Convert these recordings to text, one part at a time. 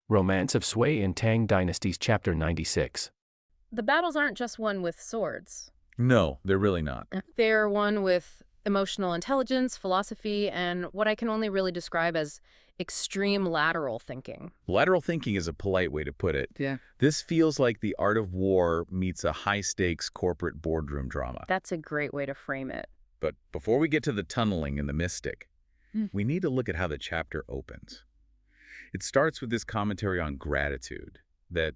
Romance of Sui and Tang Dynasties Chapter 96. The battles aren't just won with swords. No, they're really not. They're won with emotional intelligence, philosophy, and what I can only really describe as extreme lateral thinking. Lateral thinking is a polite way to put it. Yeah. This feels like the art of war meets a high-stakes corporate boardroom drama. That's a great way to frame it. But before we get to the tunneling and the mystic, Hmm. we need to look at how the chapter opens. It starts with this commentary on gratitude that,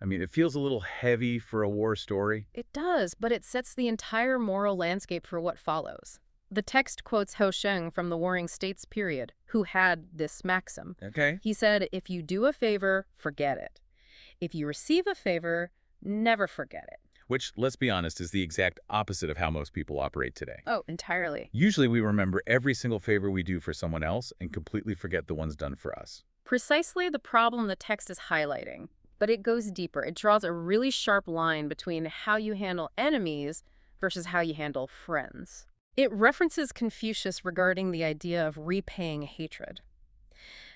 it feels a little heavy for a war story. It does, but it sets the entire moral landscape for what follows. The text quotes Hou Sheng from the Warring States period, who had this maxim. Okay. He said, if you do a favor, forget it. If you receive a favor, never forget it. Which, let's be honest, is the exact opposite of how most people operate today. Oh, entirely. Usually we remember every single favor we do for someone else and completely forget the ones done for us. Precisely the problem the text is highlighting, but it goes deeper. It draws a really sharp line between how you handle enemies versus how you handle friends. It references Confucius regarding the idea of repaying hatred.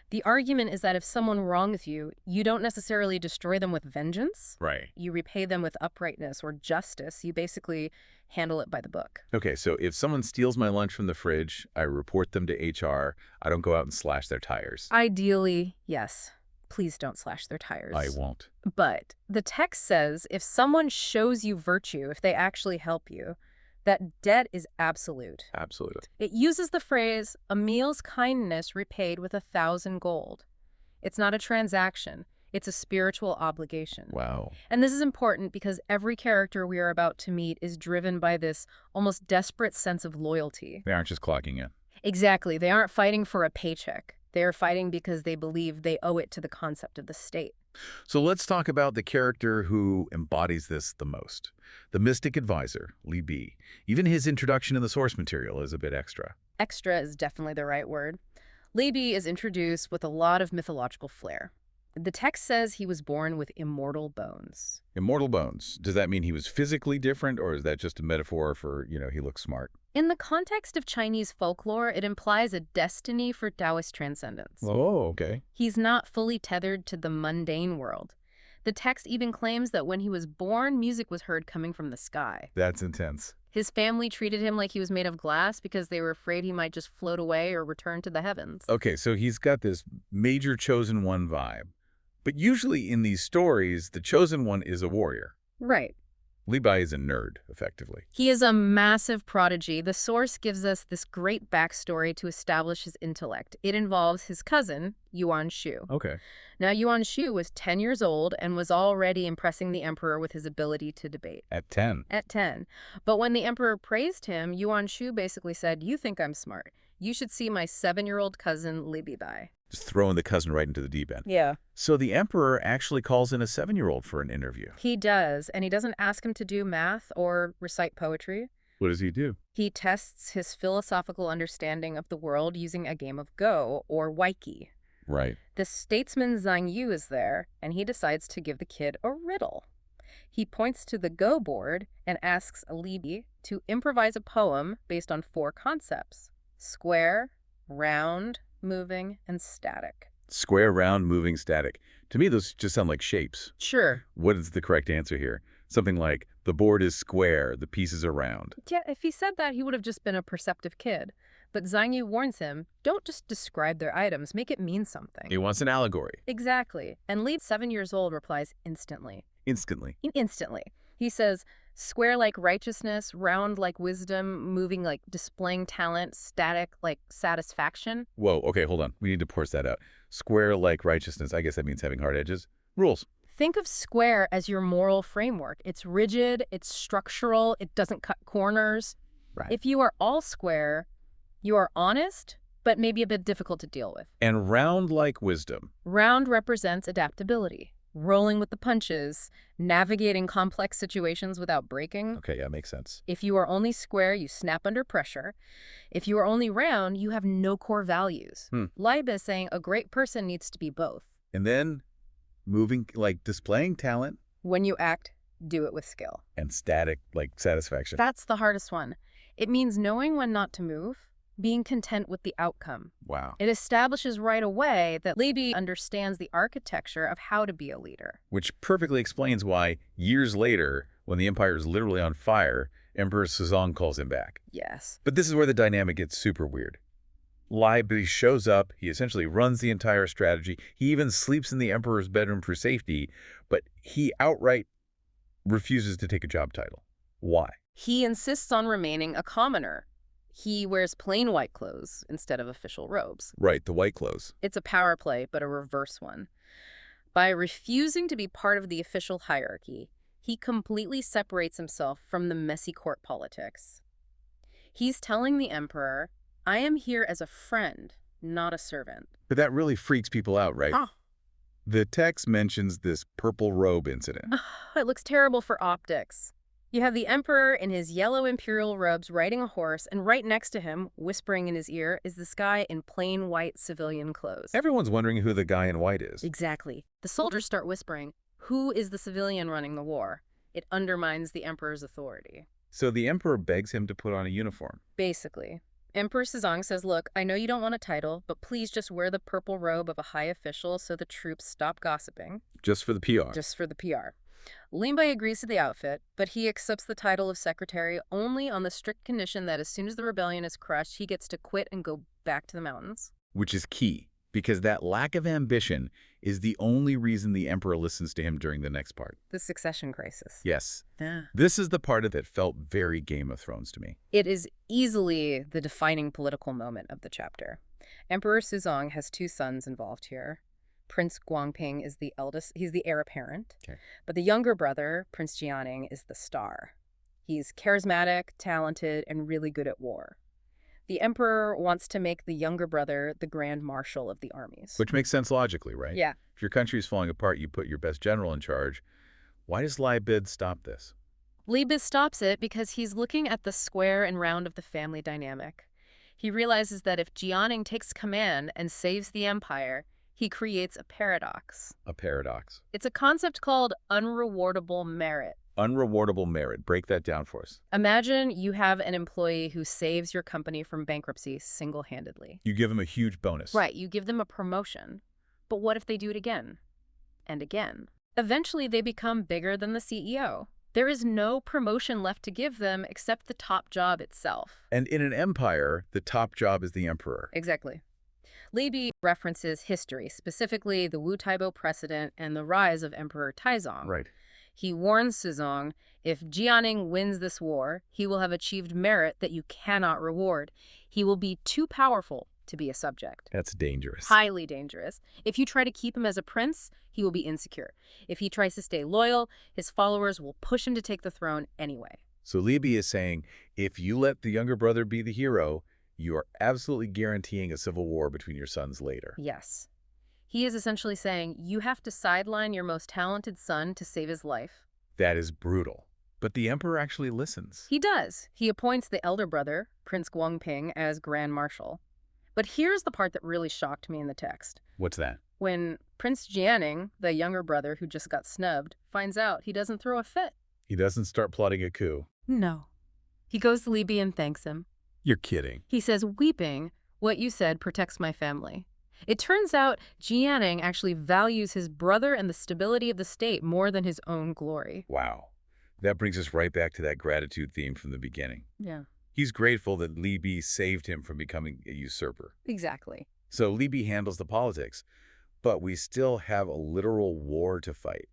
The argument is that if someone wrongs you, you don't necessarily destroy them with vengeance. Right. You repay them with uprightness or justice. You basically handle it by the book. Okay, so if someone steals my lunch from the fridge, I report them to HR. I don't go out and slash their tires. Ideally, yes. Please don't slash their tires. I won't. But the text says if someone shows you virtue, if they actually help you, that debt is absolute. Absolutely. It uses the phrase, a meal's kindness repaid with 1,000 gold. It's not a transaction. It's a spiritual obligation. Wow. And this is important because every character we are about to meet is driven by this almost desperate sense of loyalty. They aren't just clocking in. Exactly. They aren't fighting for a paycheck. They are fighting because they believe they owe it to the concept of the state. So let's talk about the character who embodies this the most. The mystic advisor, Li Bi. Even his introduction in the source material is a bit extra. Extra is definitely the right word. Li Bi is introduced with a lot of mythological flair. The text says he was born with immortal bones. Immortal bones. Does that mean he was physically different, or is that just a metaphor for, he looks smart? In the context of Chinese folklore, it implies a destiny for Taoist transcendence. Oh, okay. He's not fully tethered to the mundane world. The text even claims that when he was born, music was heard coming from the sky. That's intense. His family treated him like he was made of glass because they were afraid he might just float away or return to the heavens. Okay, so he's got this major chosen one vibe. But usually in these stories, the chosen one is a warrior. Right. Li Bi is a nerd, effectively. He is a massive prodigy. The source gives us this great backstory to establish his intellect. It involves his cousin, Yuan Shu. Okay. Now, Yuan Shu was 10 years old and was already impressing the emperor with his ability to debate. At 10. At 10. But when the emperor praised him, Yuan Shu basically said, you think I'm smart. You should see my 7-year-old cousin, Li Bi. Just throwing the cousin right into the deep end. Yeah. So the emperor actually calls in a 7-year-old for an interview. He does, and he doesn't ask him to do math or recite poetry. What does he do? He tests his philosophical understanding of the world using a game of Go, or Weiqi. Right. The statesman Zhang Yu is there, and he decides to give the kid a riddle. He points to the Go board and asks Li Bi to improvise a poem based on 4 concepts: square, round, moving, and static. Square, round, moving, static. To me, those just sound like shapes. Sure. What is the correct answer here? Something like, the board is square, the pieces are round. Yeah, if he said that, he would have just been a perceptive kid. But Zhang Yu warns him, don't just describe their items, make it mean something. He wants an allegory. Exactly. And Li, 7 years old, replies instantly. Instantly. Instantly. He says, square like righteousness, round like wisdom, moving like displaying talent, static like satisfaction. Whoa, okay, hold on. We need to parse that out. Square like righteousness. I guess that means having hard edges. Rules. Think of square as your moral framework. It's rigid, it's structural, it doesn't cut corners. Right. If you are all square, you are honest, but maybe a bit difficult to deal with. And round like wisdom. Round represents adaptability, rolling with the punches, navigating complex situations without breaking. Okay, yeah, makes sense. If you are only square, you snap under pressure. If you are only round, you have no core values. Li Bi is saying a great person needs to be both. And then moving, like displaying talent. When you act, do it with skill. And static, like satisfaction. That's the hardest one. It means knowing when not to move, being content with the outcome. Wow. It establishes right away that Li Bi understands the architecture of how to be a leader. Which perfectly explains why, years later, when the empire is literally on fire, Emperor Suzong calls him back. Yes. But this is where the dynamic gets super weird. Li Bi shows up, he essentially runs the entire strategy, he even sleeps in the emperor's bedroom for safety, but he outright refuses to take a job title. Why? He insists on remaining a commoner. He wears plain white clothes instead of official robes. Right, the white clothes. It's a power play, but a reverse one. By refusing to be part of the official hierarchy, he completely separates himself from the messy court politics. He's telling the emperor, I am here as a friend, not a servant. But that really freaks people out, right? Oh. The text mentions this purple robe incident. It looks terrible for optics. You have the emperor in his yellow imperial robes riding a horse, and right next to him, whispering in his ear, is this guy in plain white civilian clothes. Everyone's wondering who the guy in white is. Exactly. The soldiers start whispering, who is the civilian running the war? It undermines the emperor's authority. So the emperor begs him to put on a uniform. Basically. Emperor Suzong says, look, I know you don't want a title, but please just wear the purple robe of a high official so the troops stop gossiping. Just for the PR. Just for the PR. Lin Bei agrees to the outfit, but he accepts the title of secretary only on the strict condition that as soon as the rebellion is crushed, he gets to quit and go back to the mountains. Which is key, because that lack of ambition is the only reason the emperor listens to him during the next part. The succession crisis. Yes. Yeah. This is the part of it that felt very Game of Thrones to me. It is easily the defining political moment of the chapter. Emperor Suzong has 2 sons involved here. Prince Guangping is the eldest. He's the heir apparent. Okay. But the younger brother, Prince Jianing, is the star. He's charismatic, talented, and really good at war. The emperor wants to make the younger brother the grand marshal of the armies. Which makes sense logically, right? Yeah. If your country is falling apart, you put your best general in charge. Why does Li Bi stop this? Li Bi stops it because he's looking at the square and round of the family dynamic. He realizes that if Jianing takes command and saves the empire, he creates a paradox. A paradox. It's a concept called unrewardable merit. Unrewardable merit. Break that down for us. Imagine you have an employee who saves your company from bankruptcy single-handedly. You give him a huge bonus. Right, you give them a promotion. But what if they do it again? And again? Eventually, they become bigger than the CEO. There is no promotion left to give them except the top job itself. And in an empire, the top job is the emperor. Exactly. Li Bi references history, specifically the Wu Taibo precedent and the rise of Emperor Taizong. Right. He warns Suzong, if Jianing wins this war, he will have achieved merit that you cannot reward. He will be too powerful to be a subject. That's dangerous. Highly dangerous. If you try to keep him as a prince, he will be insecure. If he tries to stay loyal, his followers will push him to take the throne anyway. So Li Bi is saying, if you let the younger brother be the hero, you are absolutely guaranteeing a civil war between your sons later. Yes. He is essentially saying, you have to sideline your most talented son to save his life. That is brutal. But the emperor actually listens. He does. He appoints the elder brother, Prince Guangping, as Grand Marshal. But here's the part that really shocked me in the text. What's that? When Prince Jianing, the younger brother who just got snubbed, finds out, he doesn't throw a fit. He doesn't start plotting a coup. No. He goes to Li Bi and thanks him. You're kidding. He says, weeping, what you said protects my family. It turns out Jianing actually values his brother and the stability of the state more than his own glory. Wow. That brings us right back to that gratitude theme from the beginning. Yeah. He's grateful that Li Bi saved him from becoming a usurper. Exactly. So Li Bi handles the politics, but we still have a literal war to fight.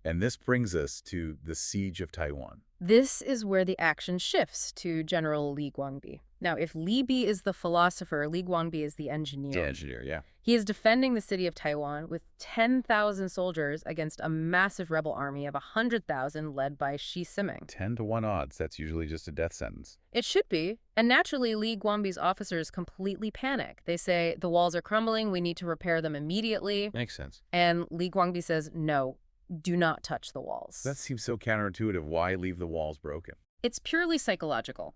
And this brings us to the Siege of Taiwan. This is where the action shifts to General Li Guangbi. Now, if Li Bi is the philosopher, Li Guangbi is the engineer. The engineer, yeah. He is defending the city of Taiwan with 10,000 soldiers against a massive rebel army of 100,000 led by Shi Siming. 10-to-1 odds. That's usually just a death sentence. It should be. And naturally, Li Guangbi's officers completely panic. They say, the walls are crumbling, we need to repair them immediately. Makes sense. And Li Guangbi says, no, do not touch the walls. That seems so counterintuitive. Why leave the walls broken? It's purely psychological.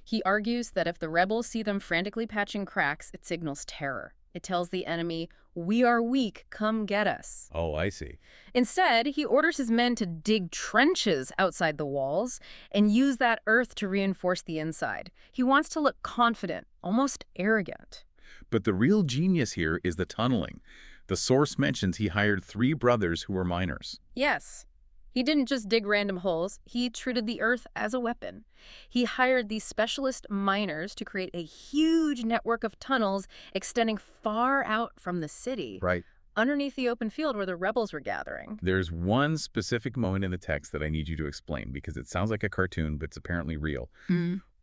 He argues that if the rebels see them frantically patching cracks, it signals terror. It tells the enemy, "We are weak, come get us." Oh, I see. Instead, he orders his men to dig trenches outside the walls and use that earth to reinforce the inside. He wants to look confident, almost arrogant. But the real genius here is the tunneling. The source mentions he hired 3 brothers who were miners. Yes. He didn't just dig random holes, he treated the earth as a weapon. He hired these specialist miners to create a huge network of tunnels extending far out from the city, Right. underneath the open field where the rebels were gathering. There's one specific moment in the text that I need you to explain because it sounds like a cartoon, but it's apparently real.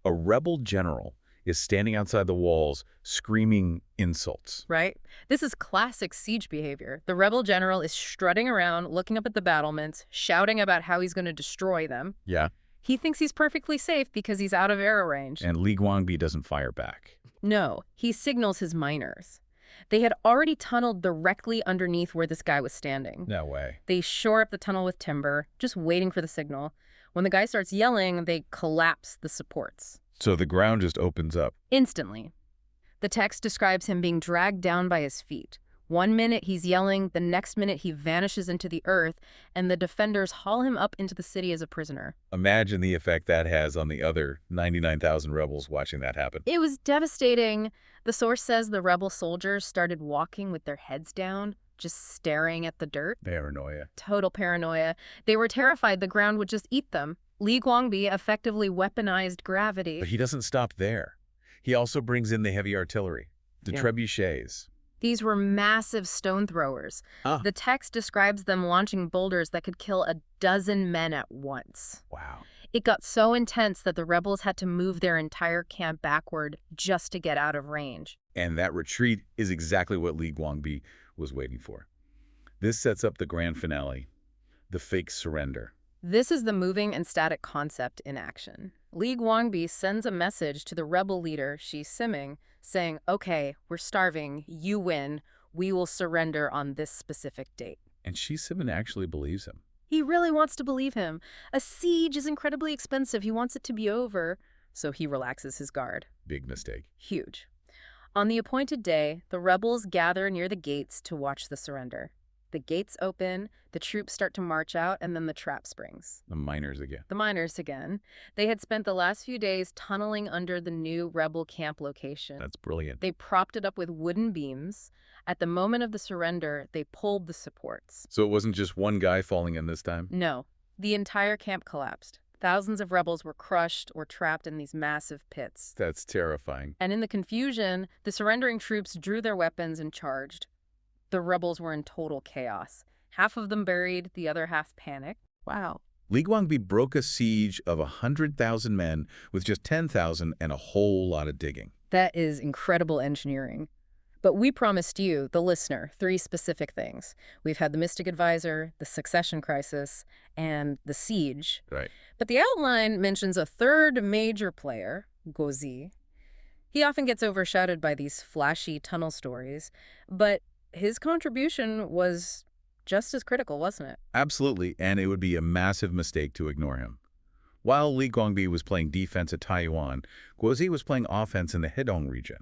A rebel general is standing outside the walls screaming insults. Right? This is classic siege behavior. The rebel general is strutting around, looking up at the battlements, shouting about how he's going to destroy them. Yeah. He thinks he's perfectly safe because he's out of arrow range. And Li Guangbi doesn't fire back. No, he signals his miners. They had already tunneled directly underneath where this guy was standing. No way. They shore up the tunnel with timber, just waiting for the signal. When the guy starts yelling, they collapse the supports. So the ground just opens up. Instantly. The text describes him being dragged down by his feet. One minute he's yelling, the next minute he vanishes into the earth, and the defenders haul him up into the city as a prisoner. Imagine the effect that has on the other 99,000 rebels watching that happen. It was devastating. The source says the rebel soldiers started walking with their heads down, just staring at the dirt. Paranoia. Total paranoia. They were terrified the ground would just eat them. Li Guangbi effectively weaponized gravity. But he doesn't stop there. He also brings in the heavy artillery, the trebuchets. These were massive stone throwers. The text describes them launching boulders that could kill 12 men at once. Wow. It got so intense that the rebels had to move their entire camp backward just to get out of range. And that retreat is exactly what Li Guangbi was waiting for. This sets up the grand finale, the fake surrender. This is the moving and static concept in action. Li Guangbi sends a message to the rebel leader, Shi Siming, saying, "Okay, we're starving, you win, we will surrender on this specific date." And Shi Siming actually believes him. He really wants to believe him. A siege is incredibly expensive. He wants it to be over, so he relaxes his guard. Big mistake. Huge. On the appointed day, the rebels gather near the gates to watch the surrender. The gates open, the troops start to march out, and then the trap springs. The miners again. The miners again. They had spent the last few days tunneling under the new rebel camp location. That's brilliant. They propped it up with wooden beams. At the moment of the surrender, they pulled the supports. So it wasn't just one guy falling in this time? No, the entire camp collapsed. Thousands of rebels were crushed or trapped in these massive pits. That's terrifying. And in the confusion, the surrendering troops drew their weapons and charged. The rebels were in total chaos. Half of them buried, the other half panicked. Wow. Li Guangbi broke a siege of 100,000 men with just 10,000 and a whole lot of digging. That is incredible engineering. But we promised you, the listener, 3 specific things. We've had the Mystic Advisor, the succession crisis, and the siege. Right. But the outline mentions a third major player, Guo Zi. He often gets overshadowed by these flashy tunnel stories, but his contribution was just as critical, wasn't it? Absolutely, and it would be a massive mistake to ignore him. While Li Guangbi was playing defense at Taiyuan, Guo Zi was playing offense in the Hedong region.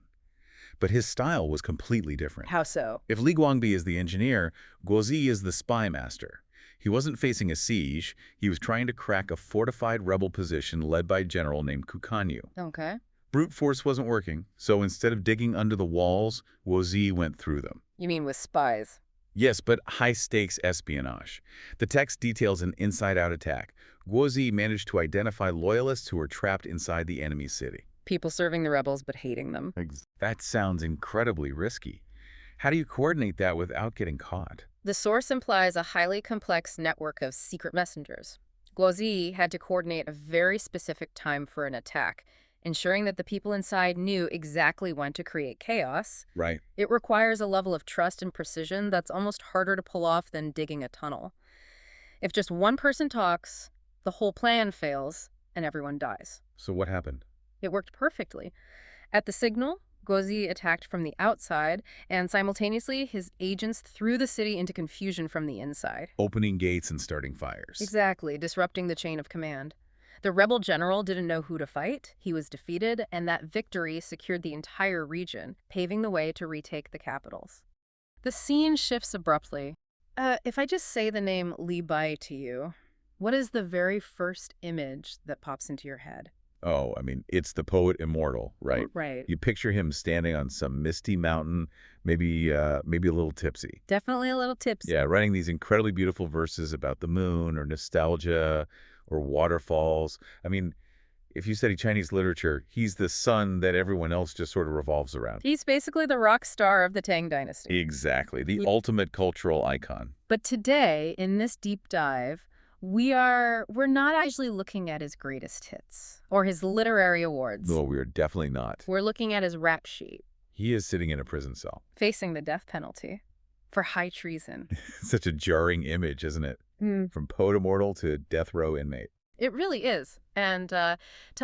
But his style was completely different. How so? If Li Guangbi is the engineer, Guo Zi is the spy master. He wasn't facing a siege, he was trying to crack a fortified rebel position led by a general named Ku Kanyu. Okay. Brute force wasn't working, so instead of digging under the walls, Guo Zi went through them. You mean with spies? Yes, but high-stakes espionage. The text details an inside-out attack. Guo Zi managed to identify loyalists who were trapped inside the enemy city. People serving the rebels but hating them. That sounds incredibly risky. How do you coordinate that without getting caught? The source implies a highly complex network of secret messengers. Guo Zi had to coordinate a very specific time for an attack, ensuring that the people inside knew exactly when to create chaos. Right. It requires a level of trust and precision that's almost harder to pull off than digging a tunnel. If just one person talks, the whole plan fails and everyone dies. So what happened? It worked perfectly. At the signal, Guo Zi attacked from the outside, and simultaneously his agents threw the city into confusion from the inside. Opening gates and starting fires. Exactly, disrupting the chain of command. The rebel general didn't know who to fight, he was defeated, and that victory secured the entire region, paving the way to retake the capitals. The scene shifts abruptly. If I just say the name Li Bai to you, what is the very first image that pops into your head? Oh, I mean, it's the poet immortal, right? Right. You picture him standing on some misty mountain, maybe a little tipsy. Definitely a little tipsy. Yeah, writing these incredibly beautiful verses about the moon or nostalgia or waterfalls. I mean, if you study Chinese literature, he's the sun that everyone else just sort of revolves around. He's basically the rock star of the Tang Dynasty. Exactly. The ultimate cultural icon. But today, in this deep dive, we're not actually looking at his greatest hits or his literary awards. No, we are definitely not. We're looking at his rap sheet, He is sitting in a prison cell. facing the death penalty for high treason. Such a jarring image, isn't it? From poet immortal to death row inmate. It really is. And to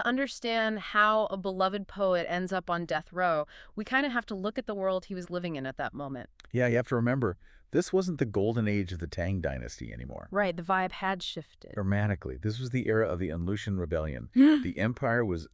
understand how a beloved poet ends up on death row, we kind of have to look at the world he was living in at that moment. Yeah, you have to remember, this wasn't the golden age of the Tang Dynasty anymore. Right, the vibe had shifted. Dramatically. This was the era of the Anlushan Rebellion. The empire was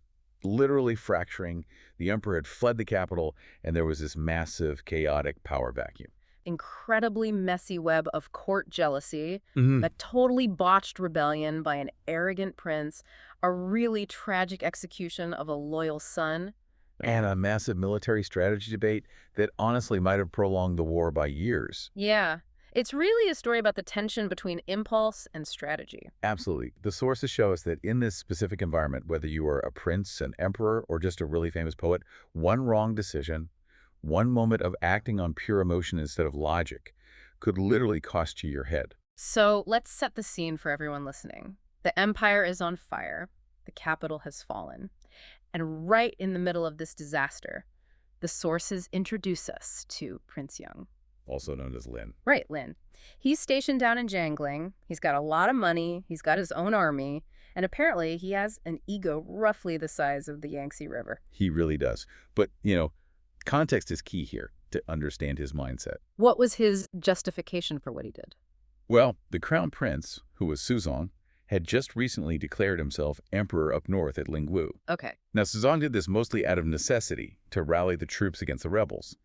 literally fracturing. The emperor had fled the capital, and there was this massive, chaotic power vacuum. Incredibly messy web of court jealousy, a totally botched rebellion by an arrogant prince, a really tragic execution of a loyal son. And a massive military strategy debate that honestly might have prolonged the war by years. Yeah, it's really a story about the tension between impulse and strategy. Absolutely. The sources show us that in this specific environment, whether you are a prince, an emperor, or just a really famous poet, one wrong decision, one moment of acting on pure emotion instead of logic, could literally cost you your head. So let's set the scene for everyone listening. The empire is on fire. The capital has fallen. And right in the middle of this disaster, the sources introduce us to Prince Young. Also known as Lin. Right, Lin. He's stationed down in Jiangling. He's got a lot of money. He's got his own army. And apparently he has an ego roughly the size of the Yangtze River. He really does. But, context is key here to understand his mindset. What was his justification for what he did? Well, the crown prince, who was Suzong, had just recently declared himself emperor up north at Lingwu. Okay. Now, Suzong did this mostly out of necessity to rally the troops against the rebels.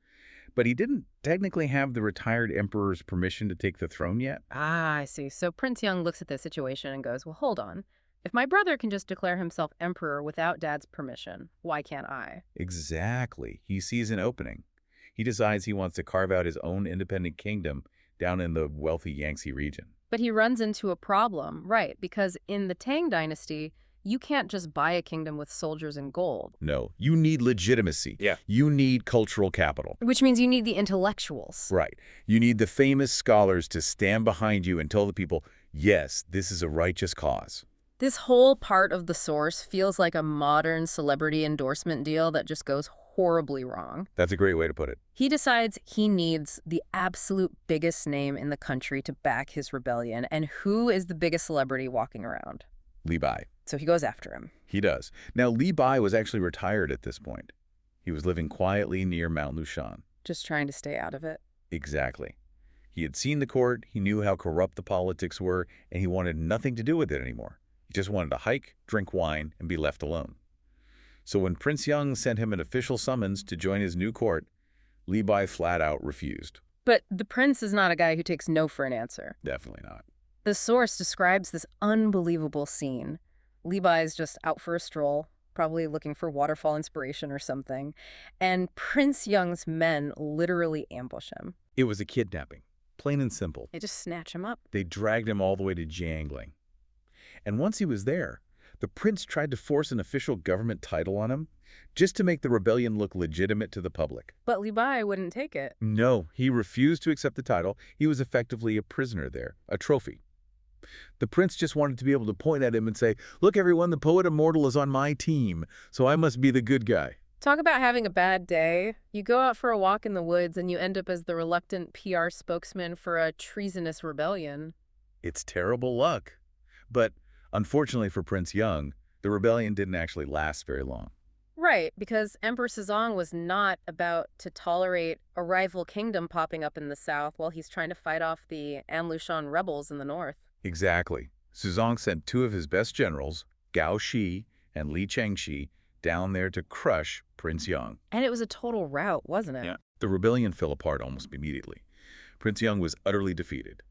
But he didn't technically have the retired emperor's permission to take the throne yet. Ah, I see. So Prince Young looks at this situation and goes, well, hold on. If my brother can just declare himself emperor without Dad's permission, why can't I? Exactly. He sees an opening. He decides he wants to carve out his own independent kingdom down in the wealthy Yangtze region. But he runs into a problem, right? Because in the Tang Dynasty, you can't just buy a kingdom with soldiers and gold. No, you need legitimacy. Yeah. You need cultural capital. Which means you need the intellectuals. Right. You need the famous scholars to stand behind you and tell the people, yes, this is a righteous cause. This whole part of the source feels like a modern celebrity endorsement deal that just goes horribly wrong. That's a great way to put it. He decides he needs the absolute biggest name in the country to back his rebellion. And who is the biggest celebrity walking around? Li Bai. So he goes after him. He does. Now, Li Bai was actually retired at this point. He was living quietly near Mount Lushan. Just trying to stay out of it. Exactly. He had seen the court, he knew how corrupt the politics were, and he wanted nothing to do with it anymore. He just wanted to hike, drink wine, and be left alone. So when Prince Young sent him an official summons to join his new court, Li Bai flat out refused. But the prince is not a guy who takes no for an answer. Definitely not. The source describes this unbelievable scene. Li Bai is just out for a stroll, probably looking for waterfall inspiration or something, and Prince Young's men literally ambush him. It was a kidnapping, plain and simple. They just snatch him up. They dragged him all the way to Jiangling. And once he was there, the prince tried to force an official government title on him, just to make the rebellion look legitimate to the public. But Li Bai wouldn't take it. No, he refused to accept the title. He was effectively a prisoner there, a trophy. The prince just wanted to be able to point at him and say, look everyone, the poet immortal is on my team, so I must be the good guy. Talk about having a bad day. You go out for a walk in the woods and you end up as the reluctant PR spokesman for a treasonous rebellion. It's terrible luck. But unfortunately for Prince Young, the rebellion didn't actually last very long. Right, because Emperor Suzong was not about to tolerate a rival kingdom popping up in the south while he's trying to fight off the Anlushan rebels in the north. Exactly. Suzong sent two of his best generals, Gao Shi and Li Changxi, down there to crush Prince Young. And it was a total rout, wasn't it? Yeah. The rebellion fell apart almost immediately. Prince Yang was utterly defeated.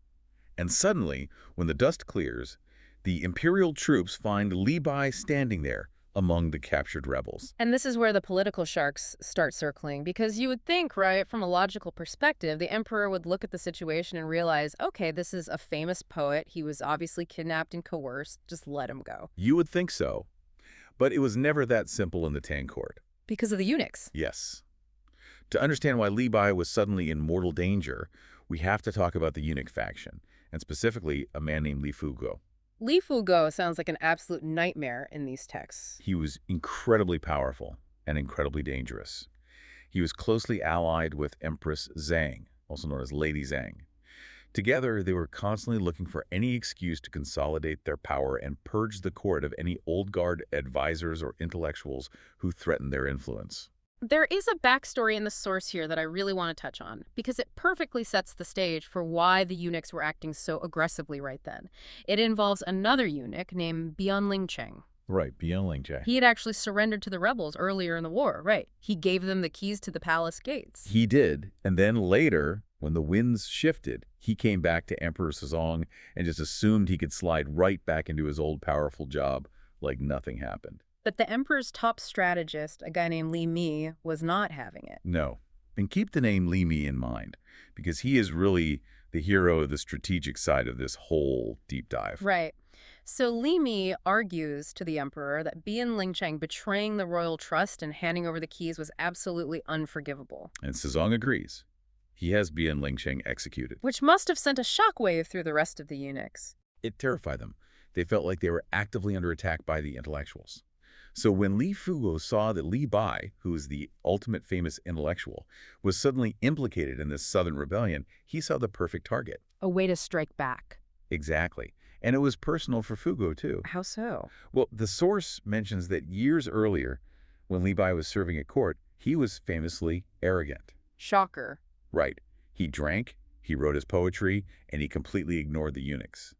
And suddenly, when the dust clears, the imperial troops find Li Bai standing there among the captured rebels. And this is where the political sharks start circling, because you would think, right, from a logical perspective, the emperor would look at the situation and realize, okay, this is a famous poet. He was obviously kidnapped and coerced. Just let him go. You would think so. But it was never that simple in the Tang court. Because of the eunuchs. Yes. To understand why Li Bai was suddenly in mortal danger, we have to talk about the eunuch faction, and specifically a man named Li Fuguo. Li Fuguo sounds like an absolute nightmare in these texts. He was incredibly powerful and incredibly dangerous. He was closely allied with Empress Zhang, also known as Lady Zhang. Together, they were constantly looking for any excuse to consolidate their power and purge the court of any old guard advisors or intellectuals who threatened their influence. There is a backstory in the source here that I really want to touch on, because it perfectly sets the stage for why the eunuchs were acting so aggressively right then. It involves another eunuch named Bian Lingcheng. Right, Bian Lingcheng. He had actually surrendered to the rebels earlier in the war, right? He gave them the keys to the palace gates. He did, and then later, when the winds shifted, he came back to Emperor Suzong and just assumed he could slide right back into his old powerful job like nothing happened. But the emperor's top strategist, a guy named Li Mi, was not having it. No. And keep the name Li Mi in mind, because he is really the hero of the strategic side of this whole deep dive. Right. So Li Mi argues to the emperor that Bian Lingcheng betraying the royal trust and handing over the keys was absolutely unforgivable. And Suzong agrees. He has Bian Lingcheng executed. Which must have sent a shockwave through the rest of the eunuchs. It terrified them. They felt like they were actively under attack by the intellectuals. So when Li Fuguo saw that Li Bai, who is the ultimate famous intellectual, was suddenly implicated in this southern rebellion, he saw the perfect target. A way to strike back. Exactly. And it was personal for Fuguo, too. How so? Well, the source mentions that years earlier, when Li Bai was serving at court, he was famously arrogant. Shocker. Right. He drank, he wrote his poetry, and he completely ignored the eunuchs.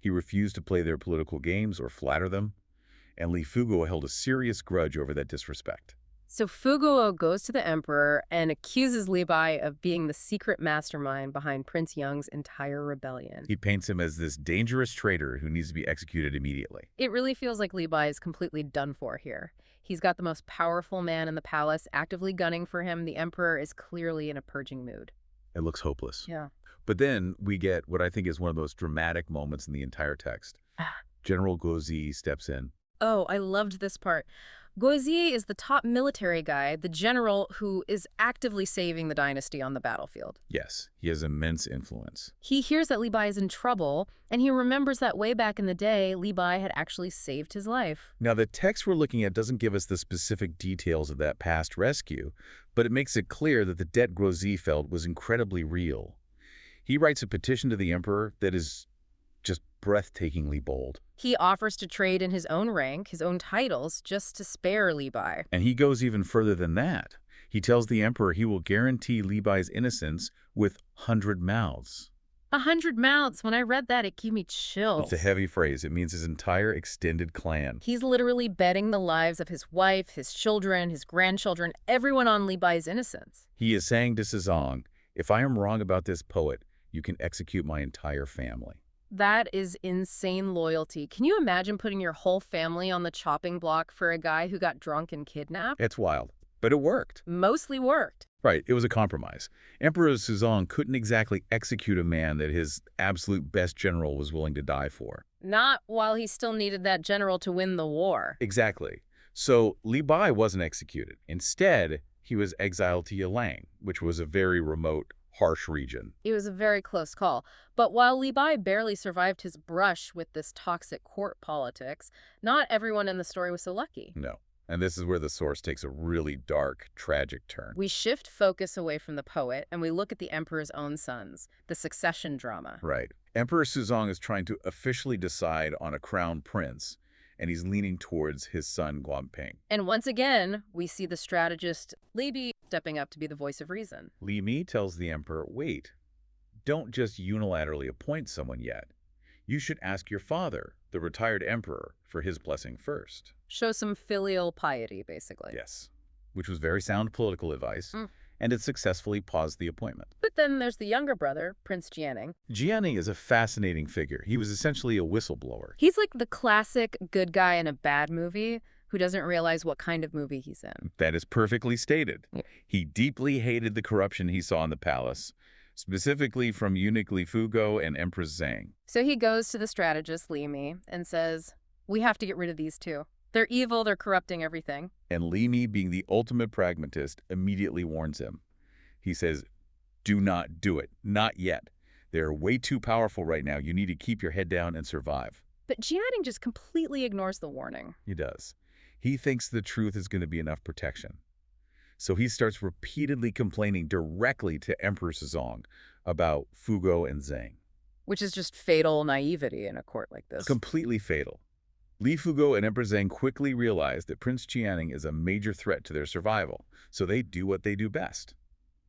He refused to play their political games or flatter them. And Li Fuguo held a serious grudge over that disrespect. So Fuguo goes to the emperor and accuses Li Bai of being the secret mastermind behind Prince Yang's entire rebellion. He paints him as this dangerous traitor who needs to be executed immediately. It really feels like Li Bai is completely done for here. He's got the most powerful man in the palace actively gunning for him. The emperor is clearly in a purging mood. It looks hopeless. Yeah. But then we get what I think is one of the most dramatic moments in the entire text. General Guozi steps in. Oh, I loved this part. Guozi is the top military guy, the general who is actively saving the dynasty on the battlefield. Yes, he has immense influence. He hears that Li Bai is in trouble, and he remembers that way back in the day, Li Bai had actually saved his life. Now, the text we're looking at doesn't give us the specific details of that past rescue, but it makes it clear that the debt Guozi felt was incredibly real. He writes a petition to the emperor that is just breathtakingly bold. He offers to trade in his own rank, his own titles, just to spare Li Bai. And he goes even further than that. He tells the emperor he will guarantee Li Bai's innocence with 100 mouths. 100 mouths. When I read that, it gave me chills. It's a heavy phrase. It means his entire extended clan. He's literally betting the lives of his wife, his children, his grandchildren, everyone on Li Bai's innocence. He is saying to Suzong, if I am wrong about this poet, you can execute my entire family. That is insane loyalty. Can you imagine putting your whole family on the chopping block for a guy who got drunk and kidnapped? It's wild, but it worked. Mostly worked. Right, it was a compromise. Emperor Suzong couldn't exactly execute a man that his absolute best general was willing to die for. Not while he still needed that general to win the war. Exactly. So Li Bai wasn't executed. Instead, he was exiled to Yilang, which was a very remote, harsh region. It was a very close call. But while Li Bai barely survived his brush with this toxic court politics, not everyone in the story was so lucky. No. And this is where the source takes a really dark, tragic turn. We shift focus away from the poet and we look at the emperor's own sons, the succession drama. Right. Emperor Suzong is trying to officially decide on a crown prince, and he's leaning towards his son Guanping. And once again, we see the strategist Li Bi stepping up to be the voice of reason. Li Mi tells the emperor, wait, don't just unilaterally appoint someone yet. You should ask your father, the retired emperor, for his blessing first. Show some filial piety, basically. Yes, which was very sound political advice. and it successfully paused the appointment. But then there's the younger brother, Prince Jianning. Jianning is a fascinating figure. He was essentially a whistleblower. He's like the classic good guy in a bad movie who doesn't realize what kind of movie he's in. That is perfectly stated. Yeah. He deeply hated the corruption he saw in the palace, specifically from eunuch Li Fugo and Empress Zhang. So he goes to the strategist Li Mi and says, "We have to get rid of these two. They're evil, they're corrupting everything." And Li Mi, being the ultimate pragmatist, immediately warns him. He says, "Do not do it. Not yet. They're way too powerful right now. You need to keep your head down and survive." But Jianning just completely ignores the warning. He does. He thinks the truth is going to be enough protection. So he starts repeatedly complaining directly to Emperor Sezong about Fugo and Zhang. Which is just fatal naivety in a court like this. Completely fatal. Li Fugo and Emperor Zhang quickly realize that Prince Jianning is a major threat to their survival, so they do what they do best.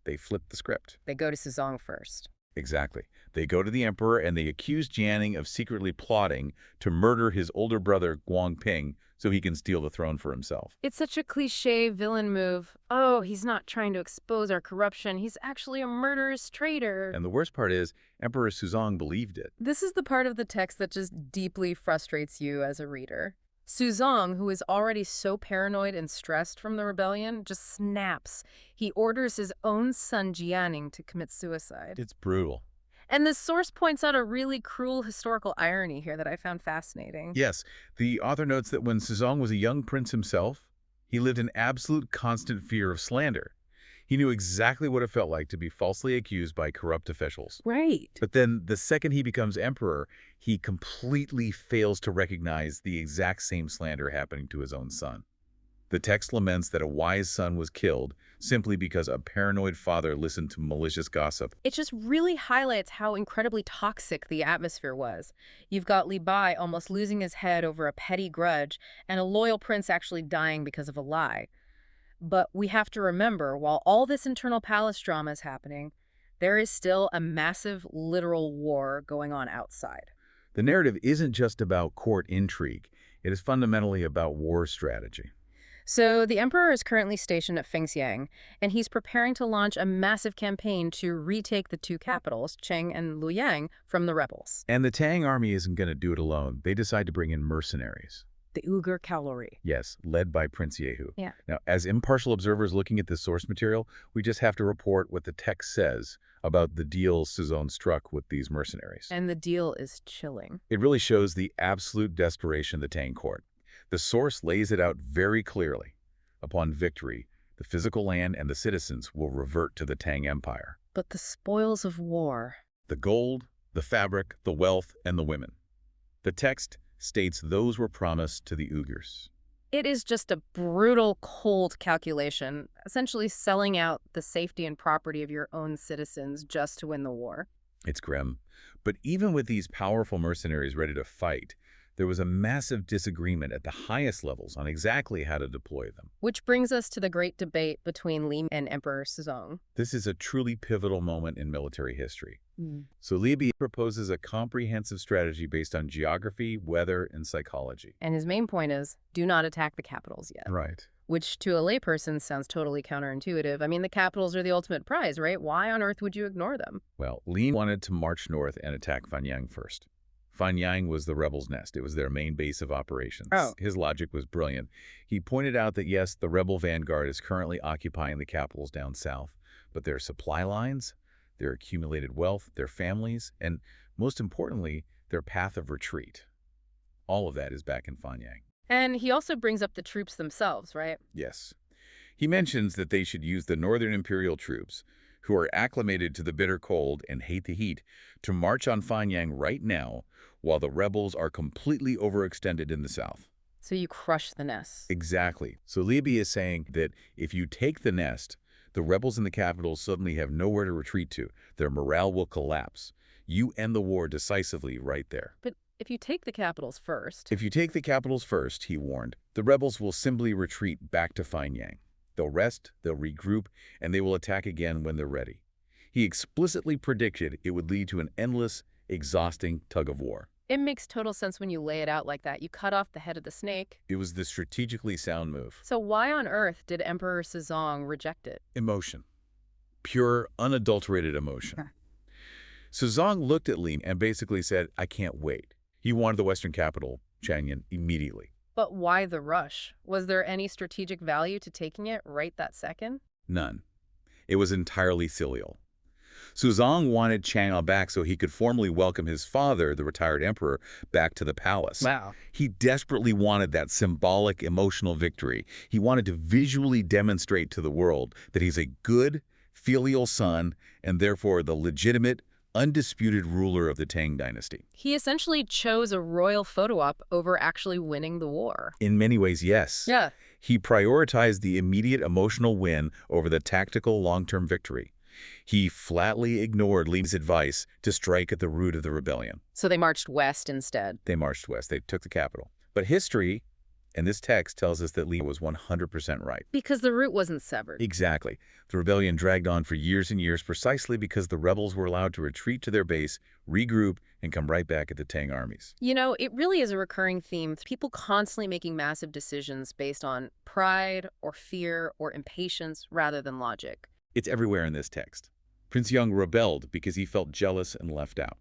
They flip the script. They go to Sezong first. Exactly. They go to the emperor and they accuse Jianning of secretly plotting to murder his older brother Guangping so he can steal the throne for himself. It's such a cliche villain move. Oh, he's not trying to expose our corruption. He's actually a murderous traitor. And the worst part is, Emperor Suzong believed it. This is the part of the text that just deeply frustrates you as a reader. Suzong, who is already so paranoid and stressed from the rebellion, just snaps. He orders his own son Jianning to commit suicide. It's brutal. And the source points out a really cruel historical irony here that I found fascinating. Yes, the author notes that when Suzong was a young prince himself, he lived in absolute constant fear of slander. He knew exactly what it felt like to be falsely accused by corrupt officials. Right. But then the second he becomes emperor, he completely fails to recognize the exact same slander happening to his own son. The text laments that a wise son was killed simply because a paranoid father listened to malicious gossip. It just really highlights how incredibly toxic the atmosphere was. You've got Li Bai almost losing his head over a petty grudge, and a loyal prince actually dying because of a lie. But we have to remember, while all this internal palace drama is happening, there is still a massive literal war going on outside. The narrative isn't just about court intrigue. It is fundamentally about war strategy. So the emperor is currently stationed at Fengxiang, and he's preparing to launch a massive campaign to retake the two capitals, Cheng and Luoyang, from the rebels. And the Tang army isn't going to do it alone. They decide to bring in mercenaries. The Uyghur cavalry. Yes, led by Prince Yehu. Yeah. Now, as impartial observers looking at the source material, we just have to report what the text says about the deal Suzong struck with these mercenaries. And the deal is chilling. It really shows the absolute desperation of the Tang court. The source lays it out very clearly. Upon victory, the physical land and the citizens will revert to the Tang Empire. But the spoils of war. The gold, the fabric, the wealth, and the women. The text states those were promised to the Uyghurs. It is just a brutal, cold calculation, essentially selling out the safety and property of your own citizens just to win the war. It's grim. But even with these powerful mercenaries ready to fight, there was a massive disagreement at the highest levels on exactly how to deploy them. Which brings us to the great debate between Li and Emperor Sezong. This is a truly pivotal moment in military history. So Li Bi proposes a comprehensive strategy based on geography, weather, and psychology. And his main point is, do not attack the capitals yet. Right. Which to a layperson sounds totally counterintuitive. I mean, the capitals are the ultimate prize, right? Why on earth would you ignore them? Well, Li wanted to march north and attack Fanyang first. Fanyang was the rebels' nest. It was their main base of operations. Oh. His logic was brilliant. He pointed out that, yes, the rebel vanguard is currently occupying the capitals down south, but their supply lines, their accumulated wealth, their families, and most importantly, their path of retreat. All of that is back in Fanyang. And he also brings up the troops themselves, right? Yes. He mentions that they should use the Northern Imperial troops, who are acclimated to the bitter cold and hate the heat, to march on Fanyang right now, while the rebels are completely overextended in the south. So you crush the nest. Exactly. So Li Bi is saying that if you take the nest, the rebels in the capital suddenly have nowhere to retreat to. Their morale will collapse. You end the war decisively right there. But if you take the capitals first... If you take the capitals first, he warned, the rebels will simply retreat back to Fanyang. They'll rest, they'll regroup, and they will attack again when they're ready. He explicitly predicted it would lead to an endless, exhausting tug of war. It makes total sense when you lay it out like that. You cut off the head of the snake. It was the strategically sound move. So why on earth did Emperor Sezong reject it? Emotion. Pure, unadulterated emotion. Huh. So Zhang looked at Li and basically said, I can't wait. He wanted the Western capital, Chang'an, immediately. But why the rush? Was there any strategic value to taking it right that second? None. It was entirely filial. Suzong wanted Chang'an back so he could formally welcome his father, the retired emperor, back to the palace. Wow. He desperately wanted that symbolic, emotional victory. He wanted to visually demonstrate to the world that he's a good, filial son and therefore the legitimate, undisputed ruler of the Tang dynasty. He essentially chose a royal photo op over actually winning the war. In many ways, yes. Yeah. He prioritized the immediate emotional win over the tactical long-term victory. He flatly ignored Li's advice to strike at the root of the rebellion. So they marched west instead. They marched west. They took the capital. But history, and this text, tells us that Li was 100% right. Because the route wasn't severed. Exactly. The rebellion dragged on for years and years precisely because the rebels were allowed to retreat to their base, regroup, and come right back at the Tang armies. You know, it really is a recurring theme. People constantly making massive decisions based on pride or fear or impatience rather than logic. It's everywhere in this text. Prince Yang rebelled because he felt jealous and left out.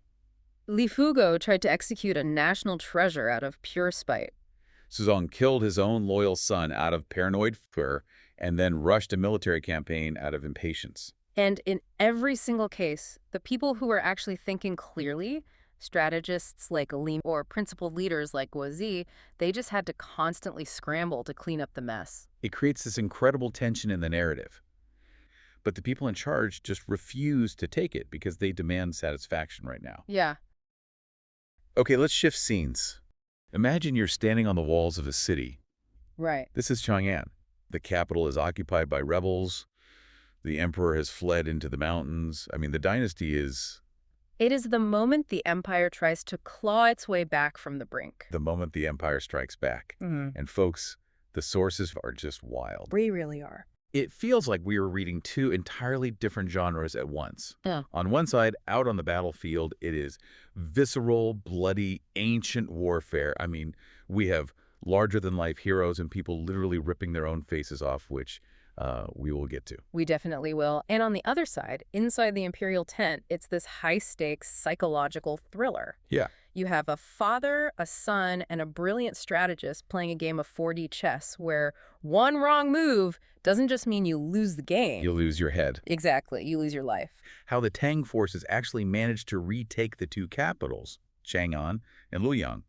Li Fugo tried to execute a national treasure out of pure spite. Suzong killed his own loyal son out of paranoid fear and then rushed a military campaign out of impatience. And in every single case, the people who were actually thinking clearly, strategists like Li or principal leaders like Guo Zi, they just had to constantly scramble to clean up the mess. It creates this incredible tension in the narrative. But the people in charge just refuse to take it because they demand satisfaction right now. Yeah. Okay, let's shift scenes. Imagine you're standing on the walls of a city. Right. This is Chang'an. The capital is occupied by rebels. The emperor has fled into the mountains. I mean, the dynasty is... It is the moment the empire tries to claw its way back from the brink. the moment the empire strikes back. And folks, the sources are just wild. We really are. It feels like we are reading two entirely different genres at once. Yeah. On one side, out on the battlefield, it is visceral, bloody, ancient warfare. I mean, we have larger-than-life heroes and people literally ripping their own faces off, which we will get to. We definitely will. And on the other side, inside the imperial tent, it's this high-stakes psychological thriller. Yeah. You have a father, a son, and a brilliant strategist playing a game of 4D chess where one wrong move doesn't just mean you lose the game. You lose your head. Exactly. You lose your life. How the Tang forces actually managed to retake the two capitals, Chang'an and Luoyang.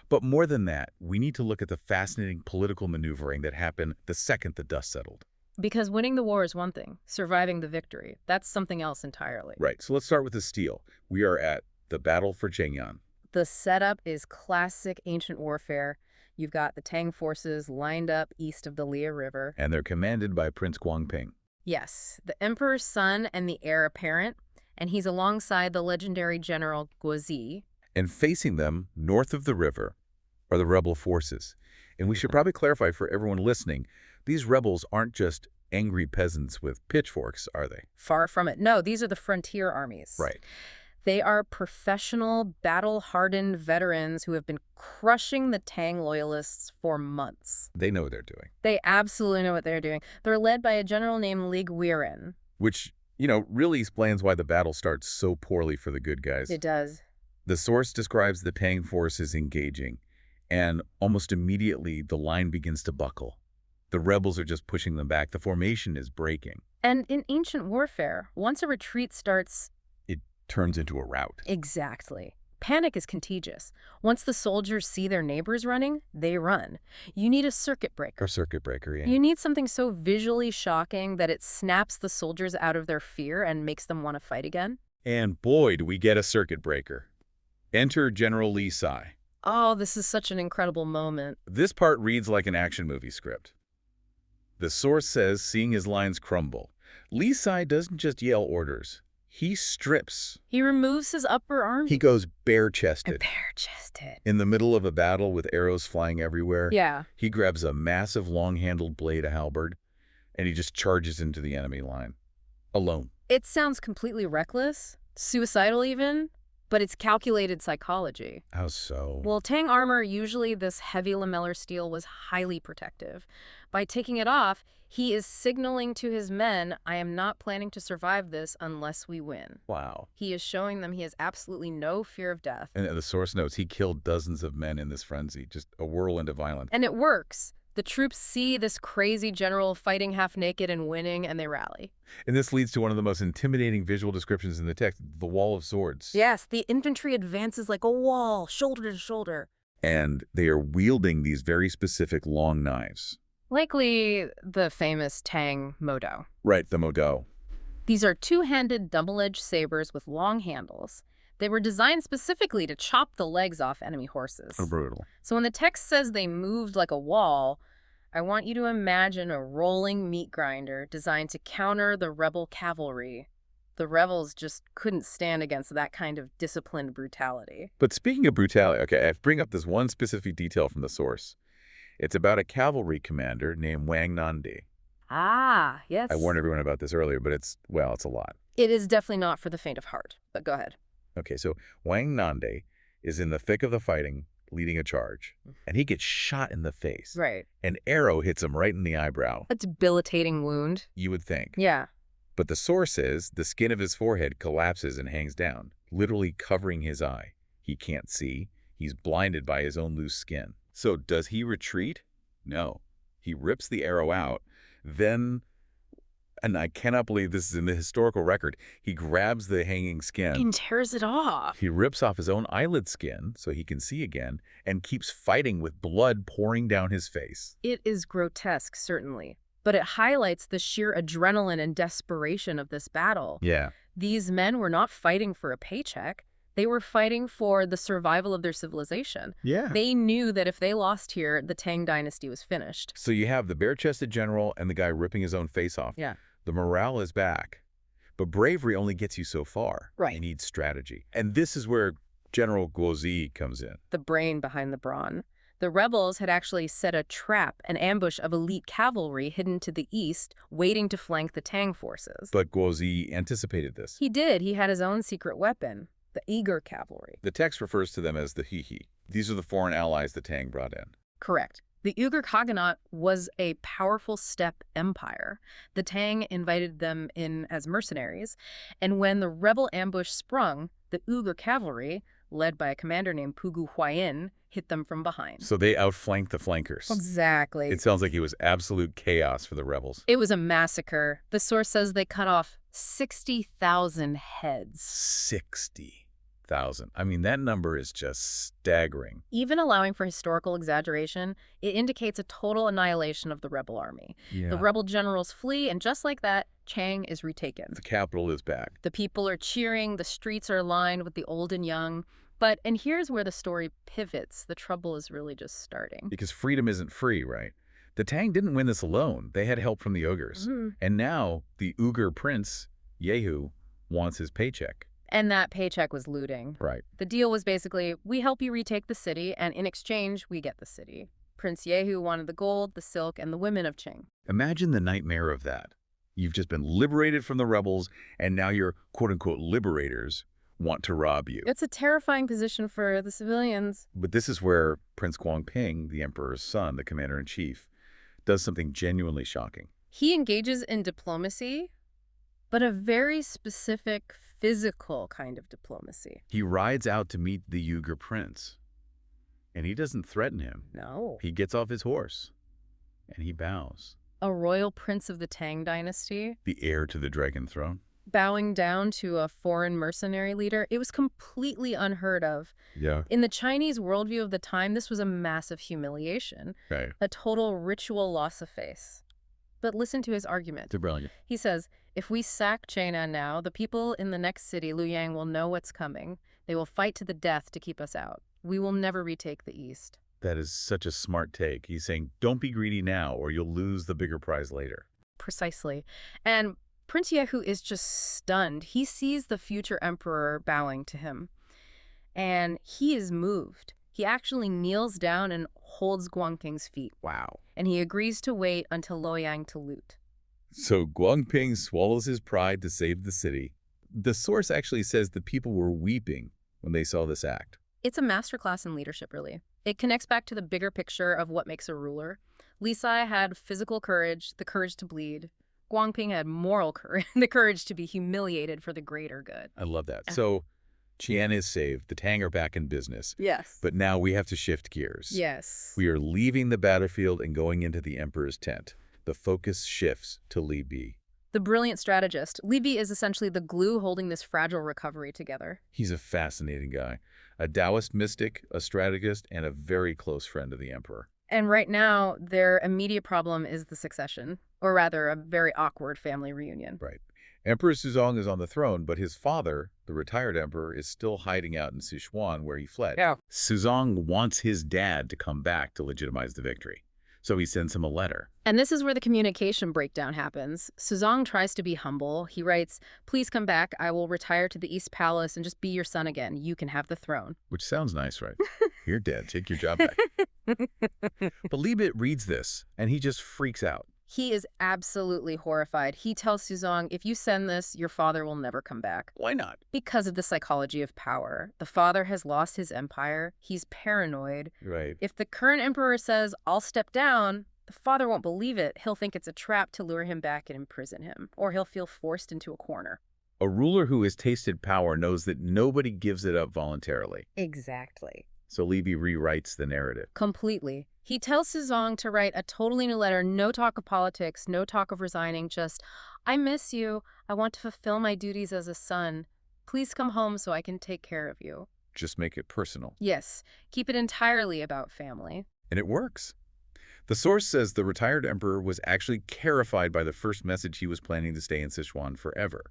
But more than that, we need to look at the fascinating political maneuvering that happened the second the dust settled. Because winning the war is one thing. Surviving the victory, that's something else entirely. Right, so let's start with the steel. We are at the battle for Chang'an. The setup is classic ancient warfare. You've got the Tang forces lined up east of the Lia River. And they're commanded by Prince Guangping. Yes, the emperor's son and the heir apparent, and he's alongside the legendary general Guo Zi. And facing them, north of the river, are the rebel forces. And we should probably clarify for everyone listening, these rebels aren't just angry peasants with pitchforks, are they? Far from it. No, these are the frontier armies. Right. They are professional, battle-hardened veterans who have been crushing the Tang loyalists for months. They know what they're doing. They absolutely know what they're doing. They're led by a general named Li Guiren. Which, really explains why the battle starts so poorly for the good guys. It does. The source describes the Tang forces engaging, and almost immediately the line begins to buckle. The rebels are just pushing them back. The formation is breaking. And in ancient warfare, once a retreat starts... It turns into a rout. Exactly. Panic is contagious. Once the soldiers see their neighbors running, they run. You need a circuit breaker. A circuit breaker, yeah. You need something so visually shocking that it snaps the soldiers out of their fear and makes them want to fight again. And boy, do we get a circuit breaker. Enter General Li Sai. Oh, this is such an incredible moment. This part reads like an action movie script. The source says, seeing his lines crumble, Li Sai doesn't just yell orders. He strips. He removes his upper arm. He goes bare-chested. Bare-chested. In the middle of a battle with arrows flying everywhere, Yeah. he grabs a massive long-handled blade, a halberd, and he just charges into the enemy line. Alone. It sounds completely reckless, suicidal even, But it's calculated psychology. How so? Well, Tang armor, usually this heavy lamellar steel, was highly protective. By taking it off, he is signaling to his men, I am not planning to survive this unless we win. Wow. He is showing them he has absolutely no fear of death. And the source notes, he killed dozens of men in this frenzy, just a whirlwind of violence. And it works. The troops see this crazy general fighting half naked and winning, and they rally. And this leads to one of the most intimidating visual descriptions in the text, the Wall of Swords. Yes, the infantry advances like a wall, shoulder to shoulder. And they are wielding these very specific long knives. Likely the famous Tang Modo. Right, the Modo. These are two-handed double-edged sabers with long handles. They were designed specifically to chop the legs off enemy horses. So brutal. So when the text says they moved like a wall, I want you to imagine a rolling meat grinder designed to counter the rebel cavalry. The rebels just couldn't stand against that kind of disciplined brutality. But speaking of brutality, okay, I bring up this one specific detail from the source. It's about a cavalry commander named Wang Nandi. Ah, yes. I warned everyone about this earlier, but it's a lot. It is definitely not for the faint of heart, but go ahead. Okay, so Wang Nandi is in the thick of the fighting, leading a charge, and he gets shot in the face. Right. An arrow hits him right in the eyebrow. A debilitating wound. You would think. Yeah. But the source is the skin of his forehead collapses and hangs down, literally covering his eye. He can't see. He's blinded by his own loose skin. So does he retreat? No. He rips the arrow out. Then, and I cannot believe this is in the historical record, he grabs the hanging skin. And tears it off. He rips off his own eyelid skin so he can see again and keeps fighting with blood pouring down his face. It is grotesque, certainly, but it highlights the sheer adrenaline and desperation of this battle. Yeah. These men were not fighting for a paycheck. They were fighting for the survival of their civilization. Yeah. They knew that if they lost here, the Tang dynasty was finished. So you have the bare-chested general and the guy ripping his own face off. Yeah. The morale is back. But bravery only gets you so far. Right. You need strategy. And this is where General Guozi comes in. The brain behind the brawn. The rebels had actually set a trap, an ambush of elite cavalry hidden to the east, waiting to flank the Tang forces. But Guozi anticipated this. He did. He had his own secret weapon, the Uyghur cavalry. The text refers to them as the Hihi. These are the foreign allies the Tang brought in. Correct. The Uyghur Khaganate was a powerful steppe empire. The Tang invited them in as mercenaries, and when the rebel ambush sprung, the Uyghur cavalry, led by a commander named Pugu Huayin, hit them from behind. So they outflanked the flankers. Exactly. It sounds like it was absolute chaos for the rebels. It was a massacre. The source says they cut off 60,000 heads. 60,000. I mean, that number is just staggering. Even allowing for historical exaggeration, it indicates a total annihilation of the rebel army. Yeah. The rebel generals flee, and just like that, Chang is retaken. The capital is back. The people are cheering, the streets are lined with the old and young. But, and here's where the story pivots, the trouble is really just starting. Because freedom isn't free, right? The Tang didn't win this alone. They had help from the Uyghurs. And now the Uyghur prince, Yehu, wants his paycheck. And that paycheck was looting. Right. The deal was basically, we help you retake the city, and in exchange, we get the city. Prince Yehu wanted the gold, the silk, and the women of Qing. Imagine the nightmare of that. You've just been liberated from the rebels, and now your quote-unquote liberators want to rob you. It's a terrifying position for the civilians. But this is where Prince Guangping, the emperor's son, the commander-in-chief, does something genuinely shocking. He engages in diplomacy, but a very specific physical kind of diplomacy. He rides out to meet the Uyghur prince, and he doesn't threaten him. No. He gets off his horse, and he bows. A royal prince of the Tang dynasty, The heir to the dragon throne. bowing down to a foreign mercenary leader, it was completely unheard of. Yeah. In the Chinese worldview of the time, this was a massive humiliation, Right. a total ritual loss of face. But listen to his argument. They're brilliant. He says, if we sack China now, the people in the next city, Luoyang, will know what's coming. They will fight to the death to keep us out. We will never retake the East. That is such a smart take. He's saying, don't be greedy now, or you'll lose the bigger prize later. Precisely. And Prince Yehu is just stunned. He sees the future emperor bowing to him, and he is moved. He actually kneels down and holds Guangping's feet, Wow. and he agrees to wait until Luoyang to loot. So Guangping swallows his pride to save the city. The source actually says the people were weeping when they saw this act. It's a masterclass in leadership, really. It connects back to the bigger picture of what makes a ruler. Li Sai had physical courage, the courage to bleed. Guangping had moral courage, the courage to be humiliated for the greater good. I love that. So Jian is saved. The Tang are back in business. Yes. But now we have to shift gears. Yes. We are leaving the battlefield and going into the Emperor's tent. The focus shifts to Li Bi. The brilliant strategist, Li Bi is essentially the glue holding this fragile recovery together. He's a fascinating guy. A Taoist mystic, a strategist, and a very close friend of the Emperor. And right now, their immediate problem is the succession, or rather, a very awkward family reunion. Right. Emperor Suzong is on the throne, but his father, the retired emperor, is still hiding out in Sichuan where he fled. Yeah. Suzong wants his dad to come back to legitimize the victory, so he sends him a letter. And this is where the communication breakdown happens. Suzong tries to be humble. He writes, "Please come back. I will retire to the East Palace and just be your son again. You can have the throne." Which sounds nice, right? Here, Dad, take your job back. But Li Bi reads this, and he just freaks out. He is absolutely horrified. He tells Suzong, "If you send this, your father will never come back." Why not? Because of the psychology of power. The father has lost his empire. He's paranoid. Right. If the current emperor says, "I'll step down," the father won't believe it. He'll think it's a trap to lure him back and imprison him, or he'll feel forced into a corner. A ruler who has tasted power knows that nobody gives it up voluntarily. Exactly. So Li Bi rewrites the narrative. Completely. He tells Suzong to write a totally new letter, no talk of politics, no talk of resigning, just, "I miss you. I want to fulfill my duties as a son. Please come home so I can take care of you." Just make it personal. Yes, keep it entirely about family. And it works. The source says the retired emperor was actually terrified by the first message he was planning to stay in Sichuan forever.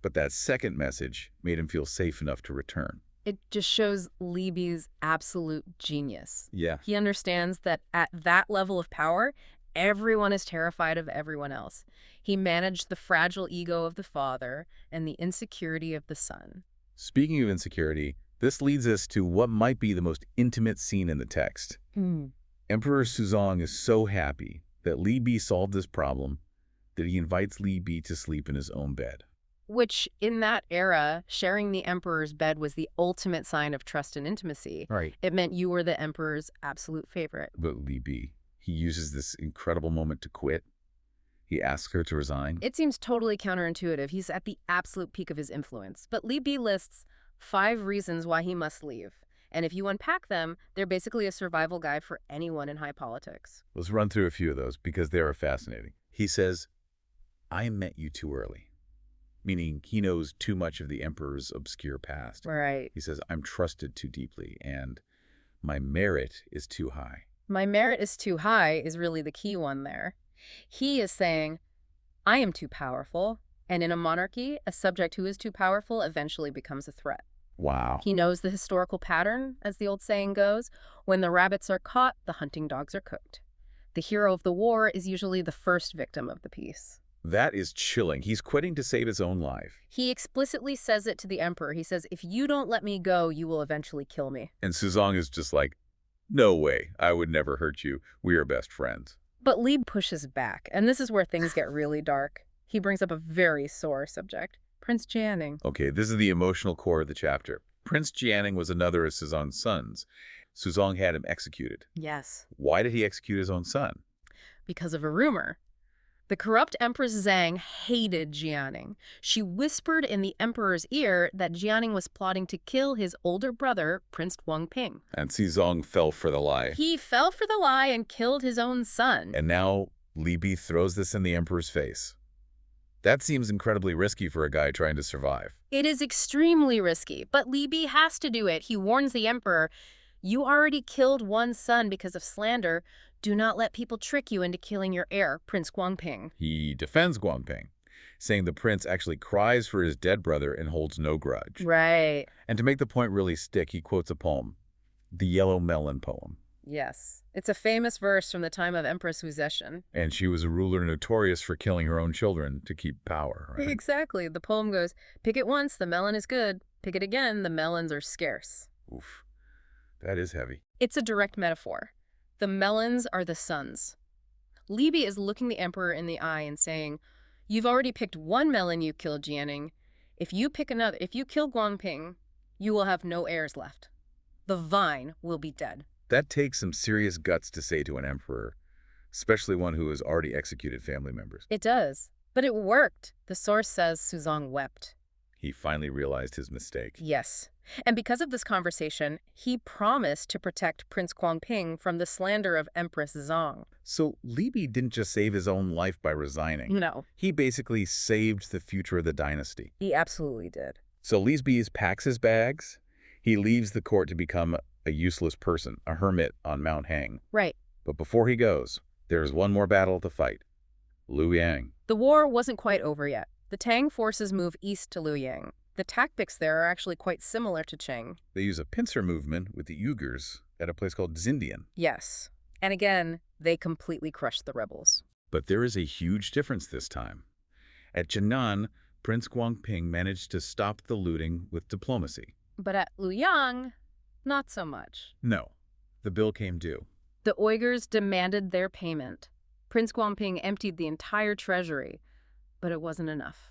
But that second message made him feel safe enough to return. It just shows Li Bi's absolute genius. Yeah. He understands that at that level of power, everyone is terrified of everyone else. He managed the fragile ego of the father and the insecurity of the son. Speaking of insecurity, this leads us to what might be the most intimate scene in the text. Emperor Suzong is so happy that Li Bi solved this problem that he invites Li Bi to sleep in his own bed. Which, in that era, sharing the emperor's bed was the ultimate sign of trust and intimacy. Right. It meant you were the emperor's absolute favorite. But Li Bi, he uses this incredible moment to quit. He asks her to resign. It seems totally counterintuitive. He's at the absolute peak of his influence. But Li Bi lists 5 reasons why he must leave. And if you unpack them, they're basically a survival guide for anyone in high politics. Let's run through a few of those because they are fascinating. He says, "I met you too early," meaning he knows too much of the emperor's obscure past. Right. He says, "I'm trusted too deeply, and my merit is too high." My merit is too high is really the key one there. He is saying, I am too powerful, and in a monarchy, a subject who is too powerful eventually becomes a threat. Wow. He knows the historical pattern, as the old saying goes. When the rabbits are caught, the hunting dogs are cooked. The hero of the war is usually the first victim of the peace. That is chilling. He's quitting to save his own life. He explicitly says it to the emperor. He says, "If you don't let me go, you will eventually kill me." And Suzong is just like, "No way. I would never hurt you. We are best friends." But Li pushes back, and this is where things get really dark. He brings up a very sore subject, Prince Jianing. Okay, this is the emotional core of the chapter. Prince Jianing was another of Suzong's sons. Suzong had him executed. Yes. Why did he execute his own son? Because of a rumor. The corrupt Empress Zhang hated Jianing. She whispered in the emperor's ear that Jianing was plotting to kill his older brother, Prince Guangping. And Suzong fell for the lie. He fell for the lie and killed his own son. And now Li Bi throws this in the emperor's face. That seems incredibly risky for a guy trying to survive. It is extremely risky, but Li Bi has to do it. He warns the emperor, "You already killed one son because of slander. Do not let people trick you into killing your heir, Prince Guangping." He defends Guangping, saying the prince actually cries for his dead brother and holds no grudge. Right. And to make the point really stick, he quotes a poem, the Yellow Melon poem. Yes. It's a famous verse from the time of Empress Wu Zetian. And she was a ruler notorious for killing her own children to keep power, right? Exactly. The poem goes, "Pick it once, the melon is good. Pick it again, the melons are scarce." Oof. That is heavy. It's a direct metaphor. The melons are the sons. Li Bi is looking the emperor in the eye and saying, "You've already picked one melon, you killed Jianing. If you kill Guangping, You will have no heirs left. The vine will be dead. That takes some serious guts to say to an emperor, especially one who has already executed family members. It does. But it worked. The source says Suzong wept. He finally realized his mistake. Yes. And because of this conversation, he promised to protect Prince Guangping from the slander of Empress Zong. So Li Bi didn't just save his own life by resigning. No, He basically saved the future of the dynasty. he absolutely did. So Li Bi packs his bags. He leaves the court to become a useless person, a hermit on Mount Hang. Right. But before he goes, there's one more battle to fight. Luoyang. The war wasn't quite over yet. The Tang forces move east to Luoyang. The tactics there are actually quite similar to Qing. They use a pincer movement with the Uyghurs at a place called Xindian. Yes. And again, they completely crushed the rebels. But there is a huge difference this time. At Jinan, Prince Guangping managed to stop the looting with diplomacy. But at Luoyang, not so much. No, the bill came due. The Uyghurs demanded their payment. Prince Guangping emptied the entire treasury, but it wasn't enough.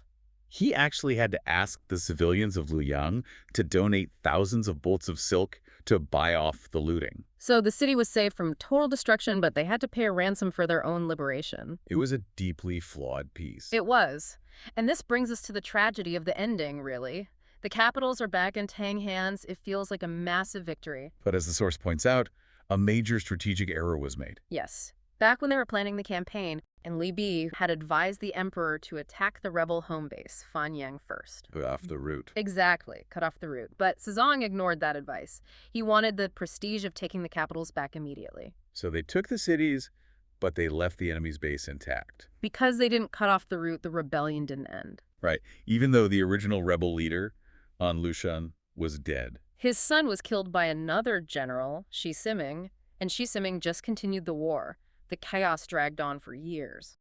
He actually had to ask the civilians of Luoyang to donate thousands of bolts of silk to buy off the looting. So the city was saved from total destruction, but they had to pay a ransom for their own liberation. It was a deeply flawed peace. It was. And this brings us to the tragedy of the ending, really. The capitals are back in Tang hands. It feels like a massive victory. But as the source points out, a major strategic error was made. Yes. Back when they were planning the campaign, and Li Bi had advised the emperor to attack the rebel home base, Fanyang, first. Put off the route. Exactly, cut off the route. But Suzong ignored that advice. He wanted the prestige of taking the capitals back immediately. So they took the cities, but they left the enemy's base intact. Because they didn't cut off the route, the rebellion didn't end. Right. Even though the original rebel leader, An Lushan, was dead. His son was killed by another general, Shi Siming, and Shi Siming just continued the war. The chaos dragged on for years.